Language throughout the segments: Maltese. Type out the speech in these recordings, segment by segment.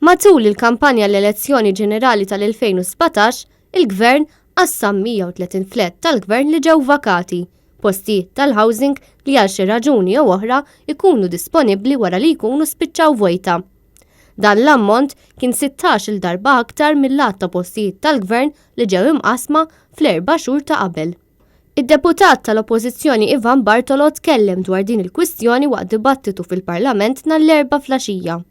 Matul il-kampanja l-elezzjoni ġenerali tal-2017, il-Gvern qassam 130 flet tal-Gvern li ġew vakati, postijiet tal-housing li għal xi raġuni jew oħra ikunu disponibbli wara li jkunu spiċċaw vojta. Dan l-ammont kien 16 darba aktar mill-lat ta' postijiet tal-Gvern li ġew imqasma fl-4 xhur ta' qabel. Id-deputat tal-Oppożizzjoni Ivan Bartolo tkellem dwar din il-kwistjoni waqt dibattitu fil-Parlament nhar l-4 flaxija.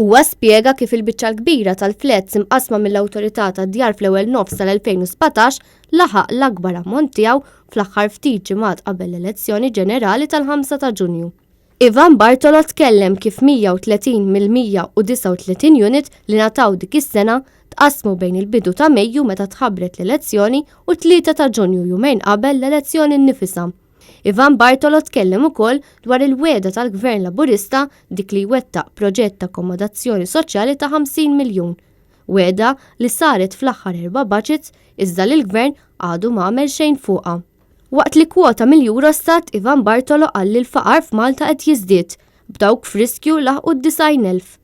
Huwa spjega kif il-biċċa kbira tal-flets imqasma mill-awtorità tad-djar fl-ewwel nofs tal-2017 laħaq l-akbar ammont tiegħu fl-aħħar ftit ġimgħat qabel l-elezzjoni ġenerali tal-5 ta' Ġunju. Ivan Bartolo tkellem kif 130 mill-139 unit li ngħataw dik is-sena tqasmu bejn il-bidu ta' Mejju meta tħabbret l-elezzjoni u 3 ta' Ġunju jumejn qabel l-elezzjoni nnifisha. Ivan Bartolo tkellem ukoll dwar il-weda tal-Gvern Laburista dik li jwettaq proġett ta' akkomodazzjoni soċjali ta' 50 miljun. Weda li saret fl-aħħar 4 budgets iżda li l-Gvern għadu ma għamel xejn fuqha. Waqt li kwota mill-Eurostat Ivan Bartolo qal li l-faqar f'Malta qed jiżdied b'dawk f'riskju laħqu d-9,000.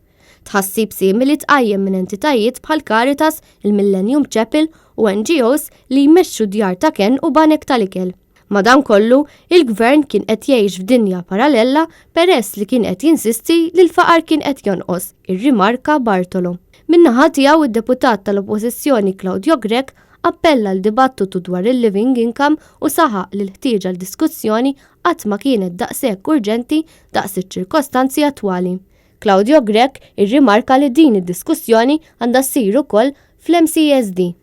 Tħassib simili tqajjem minn entitajiet bħal Caritas, il-Millennium Chapel u NGOs li jmexxu djar ta' ken u banek tal-ikel. Madankollu, il-Gvern kien qed jgħix f'dinja parallela peress li kien qed jinsisti li l-faqar kien qed jonqos, irrimarka Bartolo. Min-naħa tiegħu id-deputat tal-Oppożizzjoni Claudio Grech appella l-dibattitu dwar il-living income u saħaq li l-ħtieġa l-diskussjoni qatt ma kienet daqshekk urġenti daqs iċ-ċirkostanzi attwali. Claudio Grech irrimarka li din id-diskussjoni għandha ssir ukoll fl-MCSD.